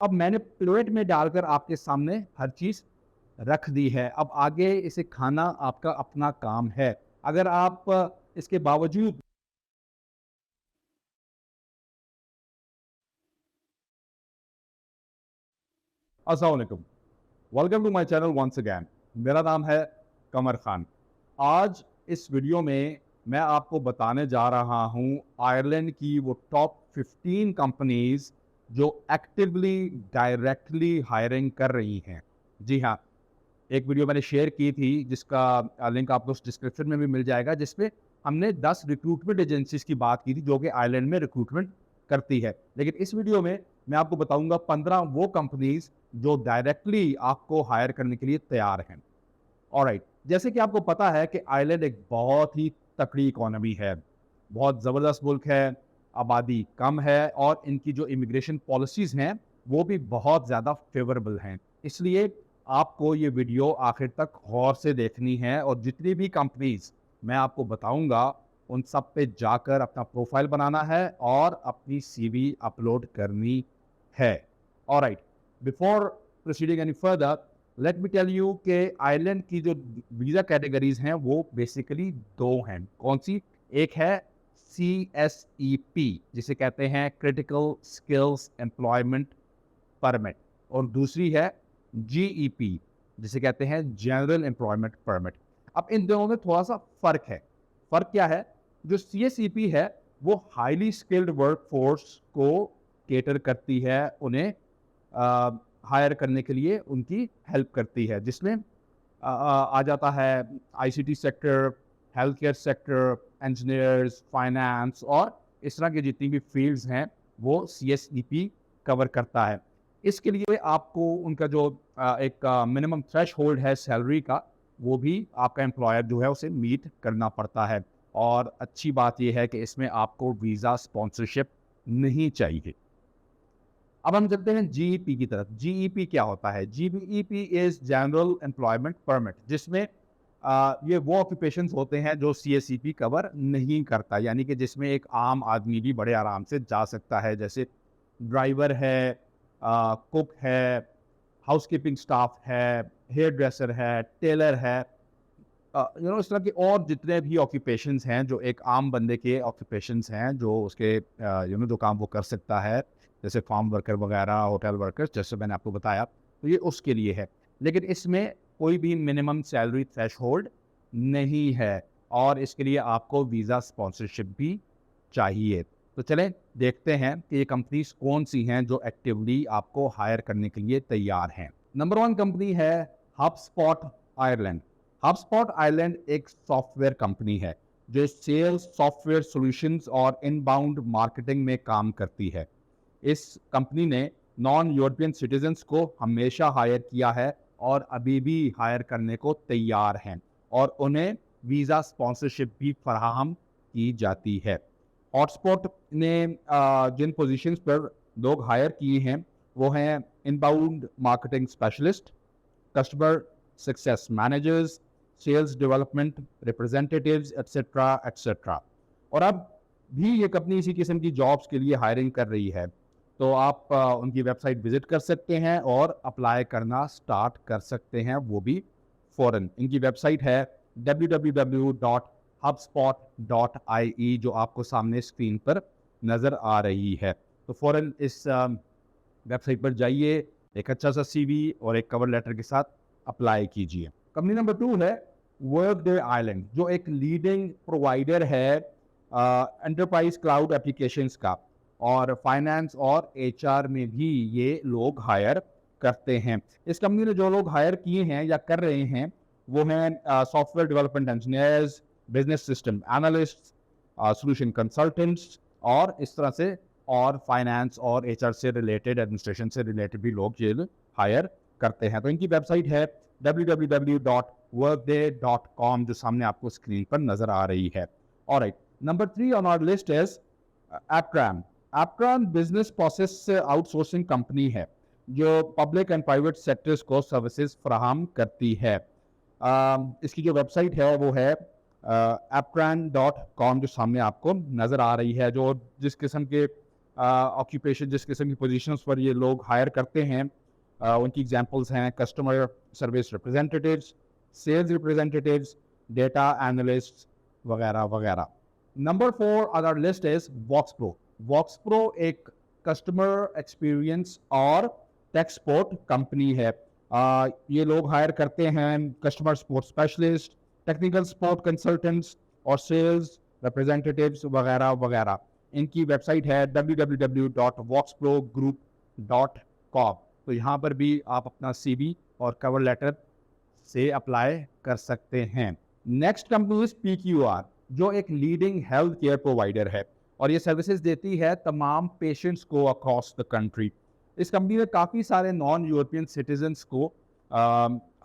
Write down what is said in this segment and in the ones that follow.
अब मैंने प्लेट में डालकर आपके सामने हर चीज़ रख दी है। अब आगे इसे खाना आपका अपना काम है। अगर आप इसके बावजूद अस्सलाम वालेकुम, welcome to my channel once again. मेरा नाम है कमर खान। आज इस वीडियो में मैं आपको बताने जा रहा हूं आयरलैंड की वो टॉप 15 कंपनीज जो एक्टिवली डायरेक्टली हायरिंग कर रही हैं। जी हाँ, एक वीडियो मैंने शेयर की थी जिसका लिंक आपको डिस्क्रिप्शन में भी मिल जाएगा, जिसमें हमने 10 रिक्रूटमेंट एजेंसीज की बात की थी जो कि आयरलैंड में रिक्रूटमेंट करती है। लेकिन इस वीडियो में मैं आपको बताऊंगा 15 वो कंपनीज जो डायरेक्टली आपको हायर करने के लिए तैयार हैं। ऑलराइट, जैसे कि आपको पता है कि आयरलैंड एक बहुत ही तकड़ी इकोनॉमी है, बहुत ज़बरदस्त मुल्क है, आबादी कम है और इनकी जो इमिग्रेशन पॉलिसीज़ हैं वो भी बहुत ज़्यादा फेवरेबल हैं। इसलिए आपको ये वीडियो आखिर तक गौर से देखनी है और जितनी भी कंपनीज मैं आपको बताऊंगा उन सब पे जाकर अपना प्रोफाइल बनाना है और अपनी सीवी अपलोड करनी है। Alright, before proceeding any further, let me tell you कि आयरलैंड की जो वीज़ा कैटेगरीज हैं वो बेसिकली दो हैं। कौन सी? एक है CSEP, जिसे कहते हैं क्रिटिकल स्किल्स एम्प्लॉयमेंट परमिट, और दूसरी है GEP, जिसे कहते हैं जनरल एम्प्लॉयमेंट परमिट। अब इन दोनों में थोड़ा सा फ़र्क है। फ़र्क क्या है? जो CSEP है वो हाईली स्किल्ड वर्क फोर्स को केटर करती है, उन्हें हायर करने के लिए उनकी हेल्प करती है, जिसमें आ जाता है ICT sector, health care sector, engineers, finance और इस तरह की जितनी भी फील्ड्स हैं वो CSEP कवर करता है। इसके लिए आपको उनका जो एक मिनिमम थ्रेश होल्ड है सैलरी का, वो भी आपका एम्प्लॉयर जो है उसे मीट करना पड़ता है। और अच्छी बात यह है कि इसमें आपको वीज़ा स्पॉन्सरशिप नहीं चाहिए। अब हम चलते हैं GEP की तरफ। GEP क्या होता है? GEP is general employment permit, जिसमें ये वो ऑक्यूपेशंस होते हैं जो CSEP कवर नहीं करता, यानी कि जिसमें एक आम आदमी भी बड़े आराम से जा सकता है, जैसे ड्राइवर है, कुक है, हाउसकीपिंग स्टाफ है, हेयर ड्रेसर है, टेलर है, इस तरह के और जितने भी ऑक्यूपेशंस हैं जो एक आम बंदे के ऑक्यूपेशंस हैं जो उसके जो काम वो कर सकता है, जैसे फार्म वर्कर वगैरह, होटल वर्कर्स, जैसे मैंने आपको बताया, तो ये उसके लिए है। लेकिन इसमें कोई भी मिनिमम सैलरी थ्रेशहोल्ड नहीं है और इसके लिए आपको वीज़ा स्पॉन्सरशिप भी चाहिए। तो चलें देखते हैं कि ये कंपनीज कौन सी हैं जो एक्टिवली आपको हायर करने के लिए तैयार हैं। नंबर 1 कंपनी है हबस्पॉट आयरलैंड। हबस्पॉट आयरलैंड एक सॉफ्टवेयर कंपनी है जो सेल्स सॉफ्टवेयर सॉल्यूशंस और इनबाउंड मार्केटिंग में काम करती है। इस कंपनी ने नॉन यूरोपियन सिटीजन्स को हमेशा हायर किया है और अभी भी हायर करने को तैयार हैं और उन्हें वीज़ा स्पॉन्सरशिप भी फराहम की जाती है। हॉटस्पॉट ने जिन पोजीशंस पर लोग हायर किए हैं वो हैं inbound marketing specialist, customer success managers, sales development representatives, etcetera etcetera. और अब भी ये कंपनी इसी किस्म की जॉब्स के लिए हायरिंग कर रही है, तो आप उनकी वेबसाइट विजिट कर सकते हैं और अप्लाई करना स्टार्ट कर सकते हैं, वो भी फ़ौरन। इनकी वेबसाइट है www.hubspot.ie, जो आपको सामने स्क्रीन पर नज़र आ रही है। तो फ़ौरन इस वेबसाइट पर जाइए, एक अच्छा सा CV और एक कवर लेटर के साथ अप्लाई कीजिए। कंपनी नंबर 2 है वर्कडे आइलैंड, जो एक लीडिंग प्रोवाइडर है एंटरप्राइज क्लाउड एप्लीकेशंस का, और फाइनेंस और HR में भी ये लोग हायर करते हैं। इस कंपनी ने जो लोग हायर किए हैं या कर रहे हैं वो हैं software development engineers, business system analyst, solution consultants और इस तरह से, और फाइनेंस और HR से रिलेटेड, एडमिनिस्ट्रेशन से रिलेटेड भी लोग ये हायर करते हैं। तो इनकी वेबसाइट है www.workday.com, जो सामने आपको स्क्रीन पर नजर आ रही है। Alright, number 3 on our list is Aptram. Aptram business process outsourcing company है जो पब्लिक एंड प्राइवेट सेक्टर्स को सर्विसेज फराहम करती है। इसकी जो वेबसाइट है वो है apptran.com, जो सामने आपको नज़र आ रही है। जो जिस किस्म के ऑक्यूपेशन, जिस किस्म की पोजीशंस पर ये लोग हायर करते हैं, उनकी एग्जांपल्स हैं customer service representatives, sales representatives, data analyst वगैरह वगैरह. Number 4 on our list is VoxPro. VoxPro एक कस्टमर एक्सपीरियंस और टेक सपोर्ट कंपनी है. ये लोग हायर करते हैं customer support specialist, technical support consultants और सेल्स रिप्रेजेंटेटिव्स वगैरह वगैरह. इनकी वेबसाइट है www.voxprogroup.com. तो यहाँ पर भी आप अपना CV और कवर लेटर से अप्लाई कर सकते हैं. नेक्स्ट कंपनी इज PQR, जो एक लीडिंग हेल्थ केयर प्रोवाइडर है और ये सर्विसेज देती है तमाम पेशेंट्स को अक्रॉस द कंट्री. इस कंपनी ने काफ़ी सारे नॉन यूरोपियन सिटीजन्स को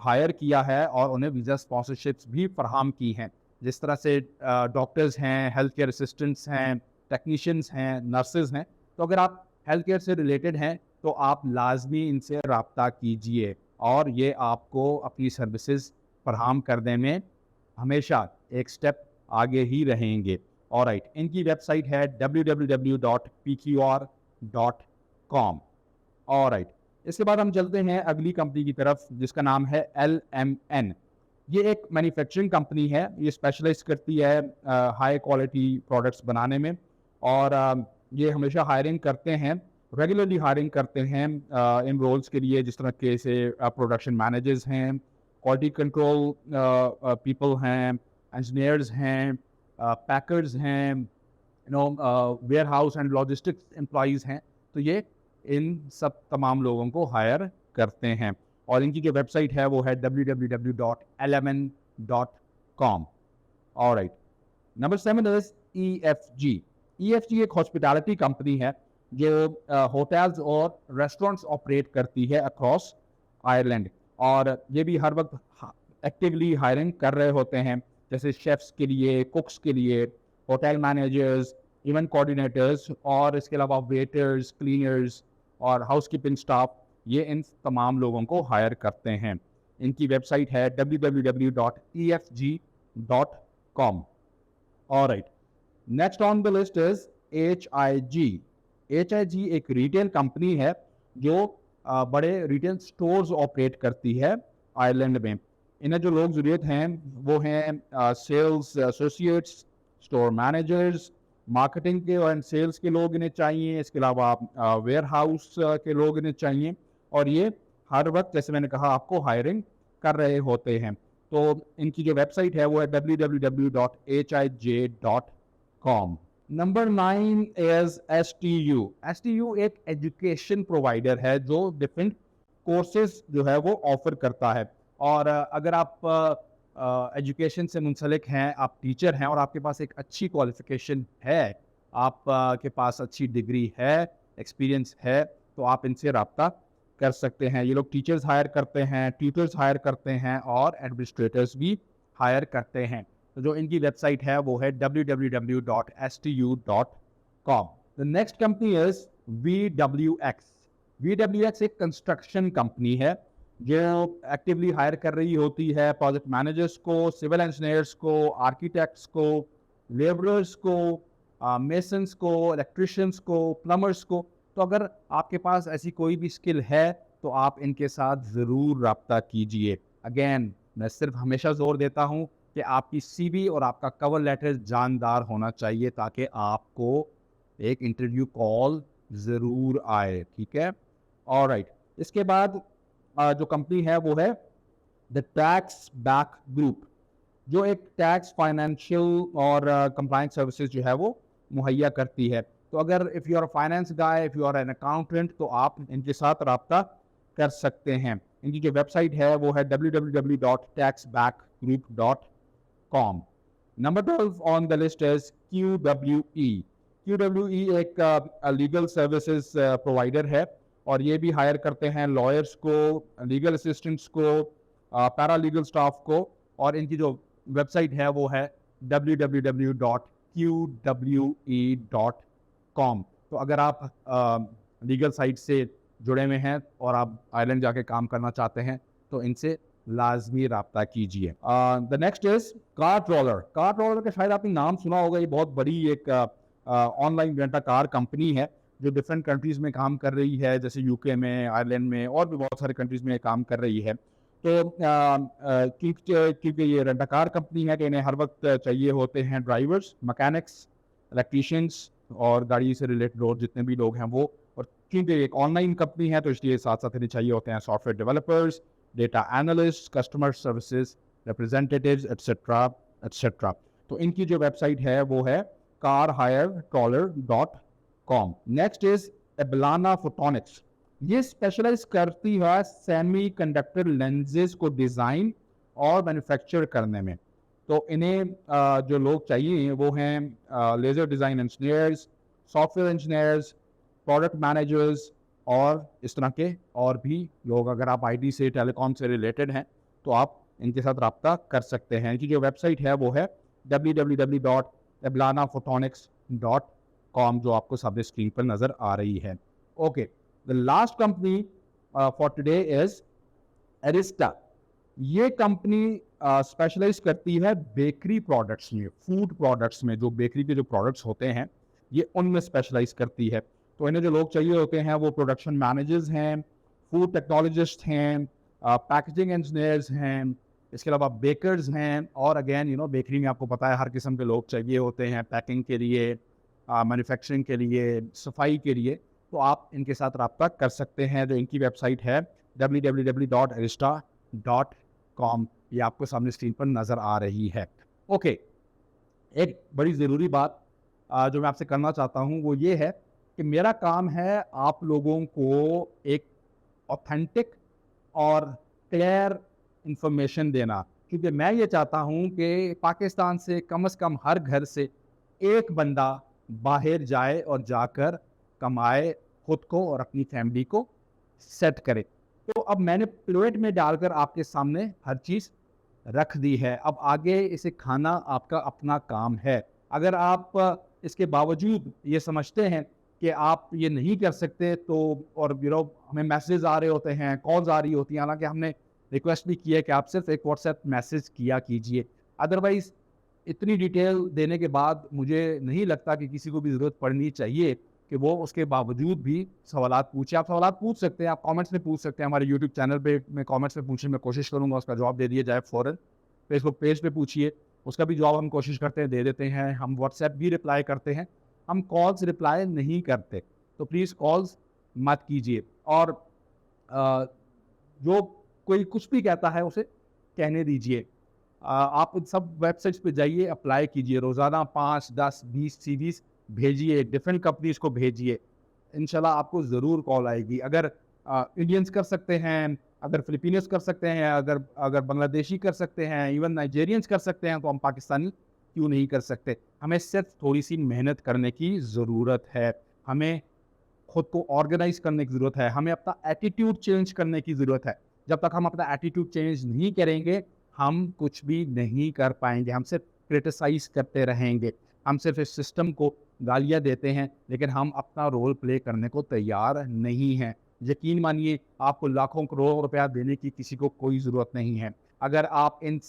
हायर किया है और उन्हें वीज़ा स्पॉन्सरशिप्स भी फराहम की हैं. जिस तरह से डॉक्टर्स हैं, हेल्थ केयर असिस्टेंट्स हैं, टेक्नीशियंस हैं, नर्सेज हैं. तो अगर आप हेल्थ केयर से रिलेटेड हैं तो आप लाजमी इनसे रब्ता कीजिए और ये आपको अपनी सर्विसेज फराहम करने में हमेशा एक स्टेप आगे ही रहेंगे. ऑलराइट, इनकी वेबसाइट है www.pqr.com. ऑलराइट, इसके बाद हम चलते हैं अगली कंपनी की तरफ जिसका नाम है LMN. ये एक मैन्युफैक्चरिंग कंपनी है. ये स्पेशलाइज करती है हाई क्वालिटी प्रोडक्ट्स बनाने में और ये हमेशा हायरिंग करते हैं, रेगुलरली हायरिंग करते हैं इन रोल्स के लिए, जिस तरह के से प्रोडक्शन मैनेजर्स हैं, क्वालिटी कंट्रोल पीपल हैं, इंजीनियर्स हैं, पैकर्स हैं, warehouse and logistics employees हैं. तो ये इन सब तमाम लोगों को हायर करते हैं और इनकी जो वेबसाइट है वो है www.lmn.com. Alright, number 7 is EFG. EFG एक हॉस्पिटैलिटी कंपनी है जो होटल्स और रेस्टोरेंट्स ऑपरेट करती है अक्रॉस आयरलैंड और ये भी हर वक्त एक्टिवली हायरिंग कर रहे होते हैं, जैसे शेफ्स के लिए, कुक्स के लिए, होटल मैनेजर्स, इवेंट कोऑर्डिनेटर्स और इसके अलावा वेटर्स, क्लीनर्स और हाउसकीपिंग स्टाफ. ये इन तमाम लोगों को हायर करते हैं. इनकी वेबसाइट है www.efg.com. Alright, next on the list is HIG. HIG एक रिटेल कंपनी है जो बड़े रिटेल स्टोर्स ऑपरेट करती है आयरलैंड में. इन्हें जो लोग ज़रूरत हैं वो हैं sales associates, store managers, marketing के और सेल्स के लोग इन्हें चाहिए. इसके अलावा वेयर हाउस के लोग इन्हें चाहिए और ये हर वक्त, जैसे मैंने कहा, आपको हायरिंग कर रहे होते हैं. तो इनकी जो वेबसाइट है वो है www.hij.com. Number 9 is STU. STU एक एजुकेशन प्रोवाइडर है जो डिफरेंट कोर्सेज जो है वो ऑफर करता है और अगर आप एजुकेशन से मुंसलिक हैं, आप टीचर हैं और आपके पास एक अच्छी क्वालिफिकेशन है, आप के पास अच्छी डिग्री है, एक्सपीरियंस है, तो आप इनसे रब्ता कर सकते हैं. ये लोग टीचर्स हायर करते हैं, ट्यूटर्स हायर करते हैं और एडमिनिस्ट्रेटर्स भी हायर करते हैं. तो जो इनकी वेबसाइट है वो है www.stu.com. The next company is VWX. VWX एक कंस्ट्रक्शन कंपनी है जो एक्टिवली हायर कर रही होती है प्रोजेक्ट मैनेजर्स को, सिविल इंजीनियर्स को, आर्किटेक्ट्स को, लेबरर्स को, मेसन्स को, इलेक्ट्रिशियंस को, प्लम्बर्स को. तो अगर आपके पास ऐसी कोई भी स्किल है तो आप इनके साथ ज़रूर रब्ता कीजिए. अगेन, मैं सिर्फ हमेशा ज़ोर देता हूँ कि आपकी CV और आपका कवर लेटर जानदार होना चाहिए ताकि आपको एक इंटरव्यू कॉल ज़रूर आए. ठीक है, ऑलराइट. इसके बाद जो कंपनी है वो है द टैक्स बैक ग्रुप, जो एक टैक्स, फाइनेंशियल और कंप्लायंस सर्विसेज जो है वो मुहैया करती है. तो अगर if you are finance guy, if you are an accountant, तो आप इनके साथ रब्ता कर सकते हैं. इनकी जो वेबसाइट है वो है www.taxbackgroup.com. Number 12 on the list is QWE. QWE एक लीगल सर्विसेज प्रोवाइडर है और ये भी हायर करते हैं लॉयर्स को, लीगल असिस्टेंट्स को, पैरालीगल स्टाफ को और इनकी जो वेबसाइट है वो है www.qwe.com. तो अगर आप लीगल साइट से जुड़े हुए हैं और आप आयरलैंड जाके काम करना चाहते हैं तो इनसे लाजमी रब्ता कीजिए. The next is cart roller. Cart roller का शायद आपने नाम सुना होगा. ये बहुत बड़ी एक ऑनलाइन रेंटा कार कंपनी है जो डिफरेंट कंट्रीज़ में काम कर रही है, जैसे यूके में, आयरलैंड में और भी बहुत सारे कंट्रीज़ में काम कर रही है। तो क्योंकि ये रेंट कार कंपनी है, तो इन्हें हर वक्त चाहिए होते हैं ड्राइवर्स, मैकेनिक्स, इलेक्ट्रीशियंस और गाड़ी से रिलेटेड और जितने भी लोग हैं वो। और क्योंकि एक ऑनलाइन कंपनी है, तो इसलिए साथ-साथ इन्हें चाहिए होते हैं software developers, data analyst, customer services representatives etcetera etcetera. तो इनकी जो वेबसाइट है वो है carhiretrawler.com। Next is Ablana photonics. ये स्पेशलाइज करती है सेमी कंडक्टर लेंसेज को डिज़ाइन और मैन्युफैक्चर करने में। तो इन्हें जो लोग चाहिए वो हैं laser design engineers, software engineers, product managers और इस तरह के और भी लोग। अगर आप आईटी से, टेलीकॉम से रिलेटेड हैं तो आप इनके साथ रब्ता कर सकते हैं। इनकी जो वेबसाइट है वो है www.eblanaphotonics.com, जो आपको सामने स्क्रीन पर नज़र आ रही है। Okay, the last company for today is Arista. ये कंपनी स्पेशलाइज करती है बेकरी प्रोडक्ट्स में, फूड प्रोडक्ट्स में। जो बेकरी के जो प्रोडक्ट्स होते हैं ये उनमें स्पेशलाइज करती है। तो इन्हें जो लोग चाहिए होते हैं वो प्रोडक्शन मैनेजर्स हैं, फूड टेक्नोलॉजिस्ट हैं, पैकेजिंग इंजीनियर्स हैं, इसके अलावा बेकर्स हैं। और अगेन बेकरी में आपको पता है हर किस्म के लोग चाहिए होते हैं, पैकिंग के लिए, मैन्युफैक्चरिंग के लिए, सफाई के लिए। तो आप इनके साथ रब्ता कर सकते हैं। जो इनकी वेबसाइट है www.arista.com, ये आपको सामने स्क्रीन पर नज़र आ रही है। ओके, एक बड़ी ज़रूरी बात जो मैं आपसे करना चाहता हूँ वो ये है कि मेरा काम है आप लोगों को एक ऑथेंटिक और क्लियर इंफॉर्मेशन देना, क्योंकि मैं ये चाहता हूँ कि पाकिस्तान से कम हर घर से एक बंदा बाहर जाए और जाकर कमाए, खुद को और अपनी फैमिली को सेट करे। तो अब मैंने प्लेट में डालकर आपके सामने हर चीज़ रख दी है। अब आगे इसे खाना आपका अपना काम है। अगर आप इसके बावजूद ये समझते हैं कि आप ये नहीं कर सकते, तो और हमें मैसेज आ रहे होते हैं, कॉल्स आ रही होती हैं, हालांकि हमने रिक्वेस्ट भी की है कि आप सिर्फ एक व्हाट्सएप मैसेज किया कीजिए। अदरवाइज़ इतनी डिटेल देने के बाद मुझे नहीं लगता कि किसी को भी ज़रूरत पड़नी चाहिए कि वो उसके बावजूद भी सवालात पूछे। आप सवालात पूछ सकते हैं, आप कमेंट्स में पूछ सकते हैं, हमारे यूट्यूब चैनल पे मैं कमेंट्स में पूछने में कोशिश करूँगा, उसका जवाब दे दिया जाए फ़ौरन। फेसबुक पेज पे पूछिए, उसका भी जवाब हम कोशिश करते हैं दे देते हैं। हम व्हाट्सएप भी रिप्लाई करते हैं, हम कॉल्स रिप्लाई नहीं करते। तो प्लीज़ कॉल्स मत कीजिए। और जो कोई कुछ भी कहता है उसे कहने दीजिए। आप इन सब वेबसाइट्स पे जाइए, अप्लाई कीजिए, रोज़ाना 5, 10, 20 सीवीज़ भेजिए, डिफरेंट कंपनीज़ को भेजिए। इंशाल्लाह आपको ज़रूर कॉल आएगी। अगर इंडियंस कर सकते हैं, अगर फिलिपिनोस कर सकते हैं, अगर बांग्लादेशी कर सकते हैं, इवन नाइजेरियंस कर सकते हैं, तो हम पाकिस्तानी क्यों नहीं कर सकते? हमें सिर्फ थोड़ी सी मेहनत करने की ज़रूरत है। हमें खुद को ऑर्गेनाइज करने की ज़रूरत है। हमें अपना एटीट्यूड चेंज करने की ज़रूरत है। जब तक हम अपना एटीट्यूड चेंज नहीं करेंगे, हम कुछ भी नहीं कर पाएंगे। हम सिर्फ क्रिटिसाइज करते रहेंगे, हम सिर्फ इस सिस्टम को गालियाँ देते हैं, लेकिन हम अपना रोल प्ले करने को तैयार नहीं हैं। यकीन मानिए, आपको लाखों करोड़ों रुपया देने की किसी को कोई ज़रूरत नहीं है। अगर आप इन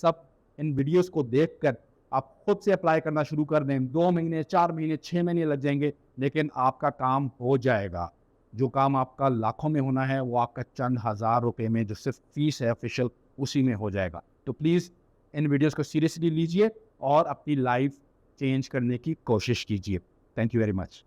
वीडियोस को देखकर आप खुद से अप्लाई करना शुरू कर दें, 2 महीने, 4 महीने, 6 महीने लग जाएंगे, लेकिन आपका काम हो जाएगा। जो काम आपका लाखों में होना है, वो आपका चंद हज़ार रुपए में, जो सिर्फ फीस है ऑफिशियल, उसी में हो जाएगा। तो प्लीज़ इन वीडियोस को सीरियसली लीजिए और अपनी लाइफ चेंज करने की कोशिश कीजिए। Thank you very much.